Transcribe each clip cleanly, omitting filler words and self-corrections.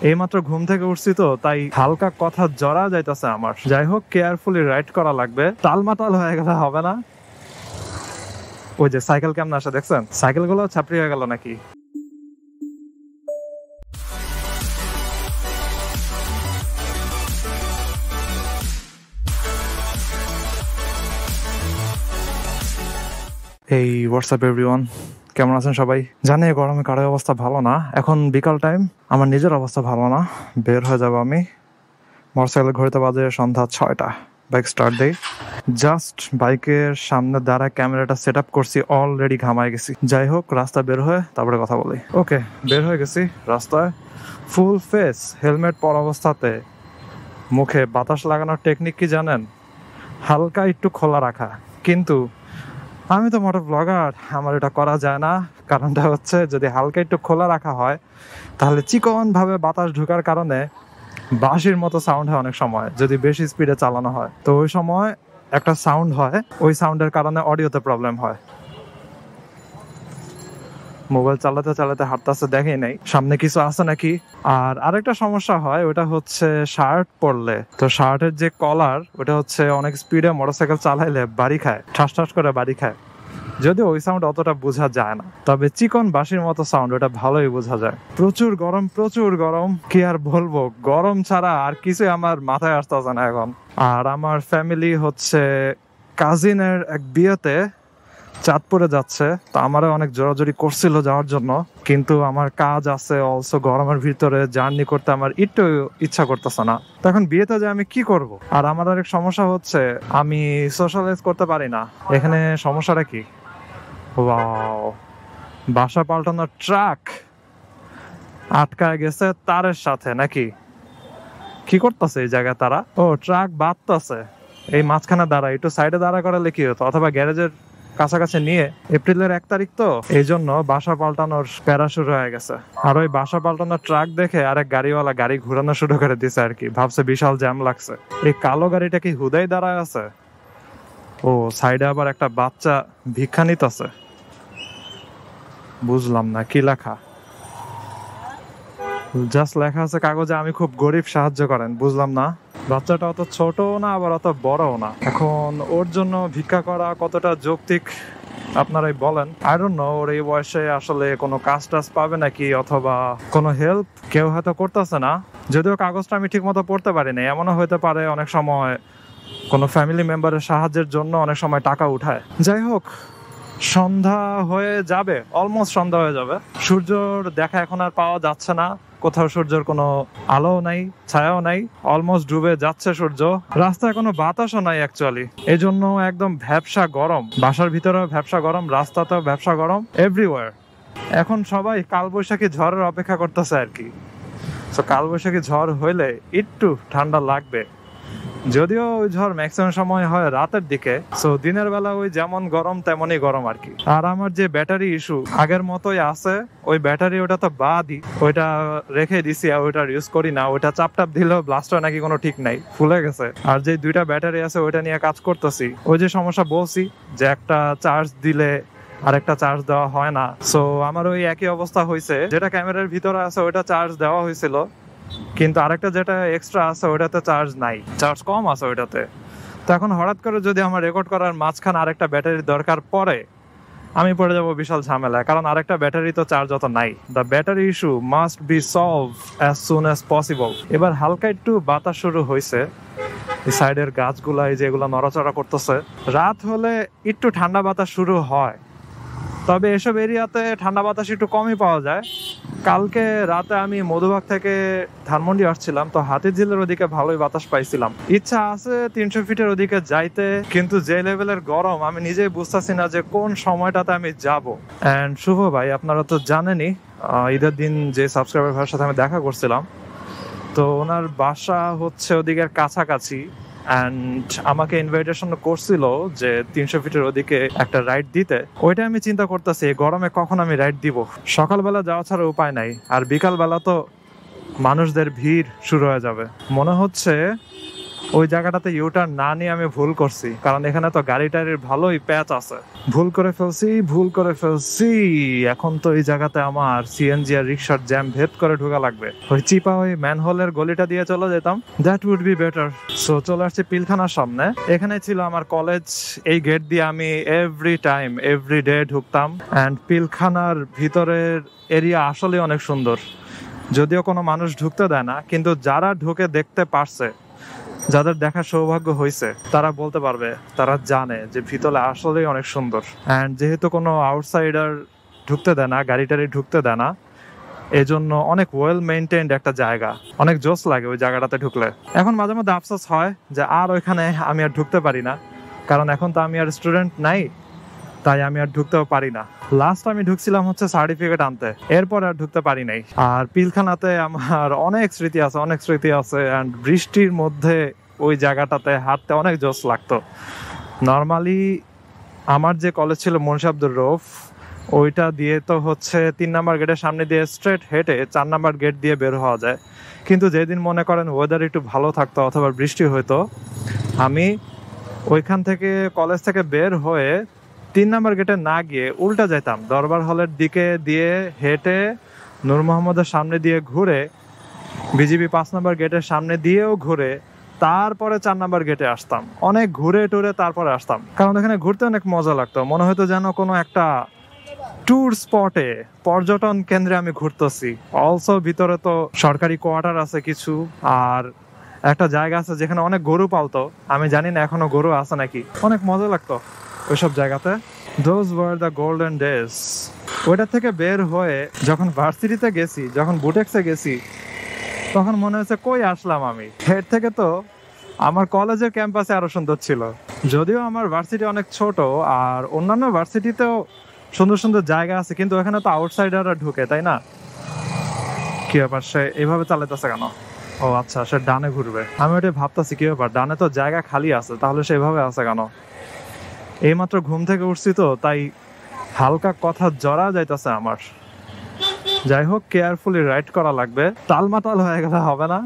এইমাত্র ঘুম থেকে উঠছি তো, তাই হালকা কথা জড়া যাইতেছে আমার। যাই হোক, কেয়ারফুলি রাইড করা লাগবে, টালমাটাল হয়ে গেলে হবে না। ওই যে সাইকেল কেমন আসে দেখছেন, সাইকেল গুলো ছাপড়ি হয়ে গেল নাকি। এই হোয়াটসঅ্যাপ এভরিওয়ান, কেমন আছেন সবাই? জানি গরমে কারো অবস্থা ভালো না। এখন বিকাল টাইম, আমার নিজের অবস্থা ভালো না। বের হয়ে যাবো আমি। মোটরসাইকেল ঘড়িতে বাজে সন্ধ্যা 6টা। বাইক স্টার্ট দেই, জাস্ট বাইকের সামনে দাঁড়া ক্যামেরাটা সেট আপ করছি, অলরেডি ঘামায় গেছি। যাই হোক, রাস্তা বের হয়ে তারপরে কথা বলি। ওকে, বের হয়ে গেছি রাস্তায়, ফুল ফেস হেলমেট পরা অবস্থাতে। মুখে বাতাস লাগানোর টেকনিক কি জানেন? হালকা একটু খোলা রাখা। কিন্তু আমি তো মোটর ব্লগার, আমার এটা করা যায় না। কারণটা হচ্ছে, যদি হালকা একটু খোলা রাখা হয় তাহলে চিকন ভাবে বাতাস ঢোকার কারণে বাঁশির মতো সাউন্ড হয় অনেক সময়, যদি বেশি স্পিডে চালানো হয়। তো ওই সময় একটা সাউন্ড হয়, ওই সাউন্ডের কারণে অডিওতে প্রবলেম হয়। মোবাইল চালাতে চালাতে হাঁটতেছে, দেখেই নাই সামনে কিছু আছে নাকি। আর আরেকটা সমস্যা হয়, ওটা হচ্ছে শার্ট পরলে। তো শার্টের যে কলার, ওটা হচ্ছে অনেক স্পিডে মোটরসাইকেল চালাইলে বাড়ি খায়, ঠাস ঠাস করে বাড়ি খায়। যদিও ওই সাউন্ড অতটা বোঝা যায় না, তবে চিকন বাঁশির মতো সাউন্ড ওটা ভালোই বোঝা যায়। প্রচুর গরম, প্রচুর গরম, কি আর বলবো। গরম ছাড়া আর কিছু আমার মাথায় আসতেছে না এখন। আর আমার ফ্যামিলি হচ্ছে কাজিনের এক বিয়েতে চাঁদপুরে যাচ্ছে। তো আমারও অনেক জোরাজোরি করছিল যাওয়ার জন্য, কিন্তু আমার কাজ আছে অলসো। গরমের ভিতরে জার্নি করতে আমার একটু ইচ্ছা করতেছে না। তো এখন বিয়েতে যে আমি কি করব? আর আমার আরেক সমস্যা হচ্ছে, আমি সোশ্যালাইজ করতে পারি না। এখানে সমস্যাটা কি? ওয়াও, বাসা পাল্টানোর ট্রাক আটকায় গেছে তারের সাথে নাকি? কি করতেছে এই জায়গায় তারা? ও, ট্রাক বাঁধতেছে। এই মাঝখানে দাঁড়া, একটু সাইডে দাঁড়া করালে কি হতো, অথবা গ্যারেজের কাছাকাছি নিয়ে। এপ্রিলের 1 তারিখ তো, এই জন্য বাসা পাল্টানোর প্যারা শুরু হয়ে গেছে। আর ওই বাসা পাল্টানোর ট্রাক দেখে আরেক গাড়িওয়ালা গাড়ি ঘুরানো শুরু করে দিছে আর কি। ভাবছে বিশাল জ্যাম লাগছে। এই কালো গাড়িটা কি হুদাই দাঁড়ায় আছে? ও, সাইডে আবার একটা বাচ্চা ভিক্ষা নিতেছে। বুঝলাম না কি লেখা। জাস্ট লেখা আছে কাগজে, আমি খুব গরিব, সাহায্য করেন। বুঝলাম না। বাচ্চাটা অত ছোটও না, আবার অত বড়ও না। এখন ওর জন্য ভিক্ষা করা কতটা যৌক্তিক আপনারাই বলেন। আই ডোন্ট নো, ওর এই বয়সে আসলে কোনো কাজ টাজ পাবে নাকি, অথবা কোনো হেল্প কেউ হয়তো করতেছে না। যদিও কাগজটা আমি ঠিক মতো পড়তে পারি না। এমনও হইতে পারে অনেক সময় কোনো ফ্যামিলি মেম্বারের সাহায্যের জন্য অনেক সময় টাকা উঠায়। যাই হোক, সন্ধ্যা হয়ে যাবে, অলমোস্ট সন্ধ্যা হয়ে যাবে। সূর্যর দেখা এখন আর পাওয়া যাচ্ছে না। কোথাও সূর্যের কোনো আলো নাই, ছায়াও নাই। অলমোস্ট ডুবে যাচ্ছে সূর্য। রাস্তায় কোনো বাতাসও নাই অ্যাকচুয়ালি। এই জন্য একদম ভ্যাপসা গরম। বাসার ভিতরেও ভ্যাপসা গরম, রাস্তাতেও ভ্যাপসা গরম, এভরিওয়্যার। এখন সবাই কালবৈশাখী ঝড়ের অপেক্ষা করতেছে আর কি। তো কালবৈশাখী ঝড় হইলে একটু ঠান্ডা লাগবে। যদিও ওই ঝড় ম্যাক্সিমাম সময় হয় রাতের দিকে, সো দিনের বেলা ওই যেমন গরম তেমনই গরম আর কি। আর আমার যে ব্যাটারি ইস্যু আগের মতোই আছে। ওই ব্যাটারি, ওটা তো বাদই, ওইটা রেখে দিছি, ওইটা ইউজ করি না। ওইটা চাপ টাপ দিলেও ব্লাস্ট হয় নাকি কোনো ঠিক নাই, ফুলে গেছে। আর যে 2টা ব্যাটারি আছে, ওইটা নিয়ে কাজ করতেছি। ওই যে সমস্যা বলছি, যে একটা চার্জ দিলে আরেকটা চার্জ দেওয়া হয় না। সো আমার ওই একই অবস্থা হয়েছে। যেটা ক্যামেরার ভিতরে আছে ওইটা চার্জ দেওয়া হয়েছিল, কিন্তু আরেকটা যেটা এক্সট্রা আছে ওইটাতে চার্জ নাই, চার্জ কম আছে ওইটাতে। তো এখন হঠাৎ করে যদি আমার রেকর্ড করার মাঝখানে আরেকটা ব্যাটারির দরকার পড়ে, আমি পড়ে যাবো বিশাল ঝামেলা। কারণ আরেকটা ব্যাটারি তো চার্জ অত নাই। The battery issue must be solve as soon as possible. এবার হালকা একটু বাতাস শুরু হয়েছে। এই সাইডের গাছগুলা, এই যেগুলো নড়াচড়া করতেছে। রাত হলে একটু ঠান্ডা বাতাস শুরু হয়, তবে এসব এরিয়াতে ঠান্ডা বাতাস একটু কমই পাওয়া যায়। কালকে রাতে আমি মধুবাগ থেকে ধানমন্ডি আসছিলাম, তো হাতিঝিলের ওদিকে ভালোই বাতাস পাইছিলাম। ইচ্ছা আছে 300 ফিটের ওদিকে যাইতে, কিন্তু যে লেভেলের গরম আমি নিজেই বুঝতেছি না যে কোন সময়টাতে আমি যাব। এন্ড শুভ ভাই, আপনারা তো জানেনই, ঈদের দিন যে সাবস্ক্রাইবার ভাইয়ের সাথে আমি দেখা করছিলাম, তো ওনার বাসা হচ্ছে ওদিকের কাছাকাছি। অ্যান্ড আমাকে ইনভাইটেশন করছিল যে 300 ফিটের ওদিকে একটা রাইড দিতে। ওইটা আমি চিন্তা করতেছি গরমে কখন আমি রাইড দিব। সকালবেলা যাওয়া ছাড়া উপায় নাই, আর বিকালবেলা তো মানুষদের ভিড় শুরু হয়ে যাবে। মনে হচ্ছে ওই জায়গাটাতে ইউটার্ন না নিয়ে আমি ভুল করছি, কারণ এখানে তো গাড়ি টাড়ির ভালোই প্যাচ আছে। ভুল করে ফেলছি। এখন তো এই জায়গাতে আমার সিএনজি আর রিক্সার জ্যাম ভেদ করে ঢোকা লাগবে। ওই চিপা ওই ম্যানহোলের গলিটা দিয়ে চলে যেতাম, that would be better. So চলে আসছি পিলখানার সামনে। এখানে ছিল আমার কলেজ। এই গেট দিয়ে আমি এভরি ডে ঢুকতাম। অ্যান্ড পিলখানার ভিতরের এরিয়া আসলে অনেক সুন্দর, যদিও কোনো মানুষ ঢুকতে দেয় না, কিন্তু যারা ঢুকে দেখতে পারছে, যাদের দেখার সৌভাগ্য হয়েছে, তারা বলতে পারবে, তারা জানে যে ভিতরে আসলেই অনেক সুন্দর। অ্যান্ড যেহেতু কোনো আউটসাইডার ঢুকতে দেয় না, গাড়ি টাড়ি ঢুকতে দেয় না, এজন্য অনেক ওয়েল মেইনটেইনড একটা জায়গা, অনেক জোস লাগে ওই জায়গাটাতে ঢুকলে। এখন মাঝে মধ্যে আফসোস হয় যে আর ওইখানে আমি আর ঢুকতে পারি না, কারণ এখন তো আমি আর স্টুডেন্ট নাই, তাই আমি আর ঢুকতেও পারি না। লাস্ট আমি ঢুকছিলাম হচ্ছে সার্টিফিকেট আনতে, এরপর আর ঢুকতে পারি নাই। আর পিলখানাতে আমার অনেক স্মৃতি আছে। অ্যান্ড বৃষ্টির মধ্যে ওই জায়গাটাতে হাঁটতে অনেক জোস লাগতো। নর্মালি আমার যে কলেজ ছিল মুন্সি আব্দুর রউফ, ওইটা দিয়ে তো হচ্ছে 3 নাম্বার গেটের সামনে দিয়ে স্ট্রেট হেঁটে 4 নাম্বার গেট দিয়ে বের হওয়া যায়। কিন্তু যেদিন মনে করেন ওয়েদার একটু ভালো থাকতো অথবা বৃষ্টি হইতো, আমি ওইখান থেকে কলেজ থেকে বের হয়ে 3 নাম্বার গেটে না গিয়ে উল্টা যাইতাম, দরবার হলের দিকে দিয়ে হেঁটে নূর মোহাম্মদের সামনে দিয়ে ঘুরে বিজিবি 5 নাম্বার গেটের সামনে দিয়েও ঘুরে তারপরে 4 নাম্বার গেটে আসতাম। অনেক ঘুরে টুরে তারপরে আসতাম, কারণ এখানে ঘুরতে অনেক মজা লাগতো। মনে হতো যেন কোনো একটা ট্যুর স্পটে, পর্যটন কেন্দ্রে আমি ঘুরতেছি। অলসো ভিতরে তো সরকারি কোয়ার্টার আছে কিছু, আর একটা জায়গা আছে যেখানে অনেক গরু পালতো। আমি জানি না এখনো গরু আছে নাকি। অনেক মজা লাগতো ওইসব জায়গাতে। Those were the golden days. ওইটা থেকে বের হয়ে যখন ভার্সিটিতে গেছি, যখন বুটেক্সে গেছি, তখন মনে হচ্ছে কই আসলাম আমি। এর থেকে তো আমার কলেজের ক্যাম্পাসে আরো সুন্দর ছিল। যদিও আমার ভার্সিটি অনেক ছোট, আর অন্যান্য ভার্সিটিতেও সুন্দর সুন্দর জায়গা আছে, কিন্তু এখানে তো আউটসাইডাররা ঢুকে, তাই না? কি ব্যাপার, সে এইভাবে চালাইতেছে কেন? ও আচ্ছা, সে ডানে ঘুরবে। আমি ওটা ভাবতেছি কি ব্যাপার, ডানে তো জায়গা খালি আছে, তাহলে সে এভাবে আছে কেন? এইমাত্র ঘুম থেকে উঠছি তো, তাই হালকা কথা জড়া যাইতেছে আমার। যাই হোক, কেয়ারফুলি রাইড করা লাগবে, টালমাটাল হয়ে গেলে হবে না।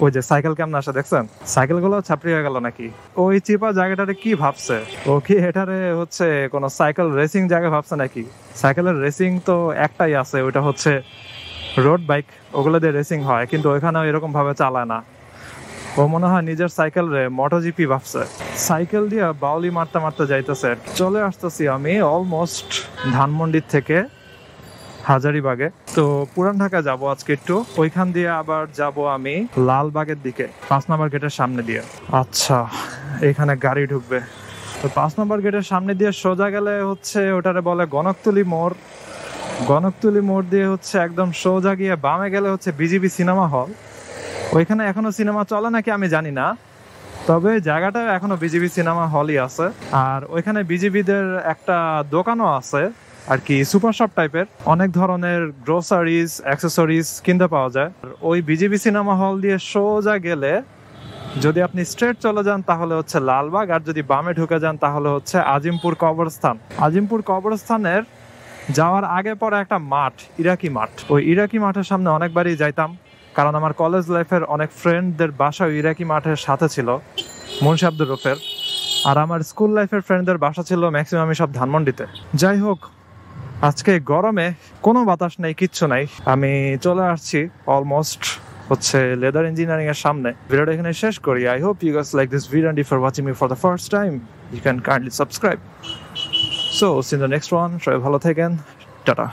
ওই যে সাইকেল কেমন আসে দেখছেন? সাইকেল গুলো ছাপড়ি হয়ে গেল নাকি? ওই চিপা জায়গাটারে কি ভাবছে ও? কি এটারে হচ্ছে কোন সাইকেল রেসিং জায়গা ভাবছে নাকি? সাইকেলের রেসিং তো একটাই আছে, ওইটা হচ্ছে রোড বাইক, ওগুলো দিয়ে রেসিং হয়, কিন্তু ওইখানেও এরকম ভাবে চালায় না। ও মনে হয় নিজের সাইকেল রে মোটোজিপি ভাবছে। সাইকেল দিয়ে বাউলি মারতে মারতে যাইতেছে। চলে আসতেছি আমি অলমোস্ট ধানমন্ডির থেকে হাজারিবাগে। তো পুরান ঢাকা যাব আজকে একটু, ওইখান দিয়ে আবার যাব আমি লালবাগের দিকে 5 নাম্বার গেটের সামনে দিয়ে। আচ্ছা, এখানে গাড়ি ঢুকবে। তো 5 নাম্বার গেটের সামনে দিয়ে সোজা গেলে হচ্ছে ওটারে বলে গণকতুলি মোড়। গণকতুলি মোড় দিয়ে হচ্ছে একদম সোজা গিয়ে বামে গেলে হচ্ছে বিজিবি সিনেমা হল। ওইখানে এখনো সিনেমা চলে নাকি আমি জানি না, তবে জায়গাটা এখনো বিজিবি সিনেমা হলই আছে। আর ওইখানে বিজিবিদের একটা দোকানও আছে আর কি, সুপার শপ টাইপের, অনেক ধরনের গ্রোসারিজ অ্যাক্সেসরিজ কিনতে পাওয়া যায়। ওই বিজিবি সিনেমা হল দিয়ে সোজা গেলে যদি আপনি স্ট্রেট চলে যান তাহলে হচ্ছে লালবাগ, আর যদি বামে ঢুকে যান তাহলে হচ্ছে আজিমপুর কবরস্থান। আজিমপুর কবরস্থানের যাওয়ার আগে পরে একটা মাঠ, ইরাকি মাঠ। ওই ইরাকি মাঠের সামনে অনেকবারই যাইতাম, কারণ আমার কলেজ লাইফের অনেক ফ্রেন্ডদের বাসা ইরাকি মাঠের সাথে ছিল, মুন্সি আব্দুর রউফের। আর আমার স্কুল লাইফের ফ্রেন্ডদের বাসা ছিল ম্যাক্সিমামই সব ধানমন্ডিতে। যাই হোক, আজকে গরমে কোনো বাতাস নেই, কিচ্ছু নাই। আমি চলে আসছি অলমোস্ট হচ্ছে লেদার ইঞ্জিনিয়ারিং এর সামনে। ভিডিওটা এখানে শেষ করি। I hope you guys like this video, and if you're watching me for the first time, you can kindly subscribe. So, see you in the next one. সবাই ভালো থাকেন, টাটা।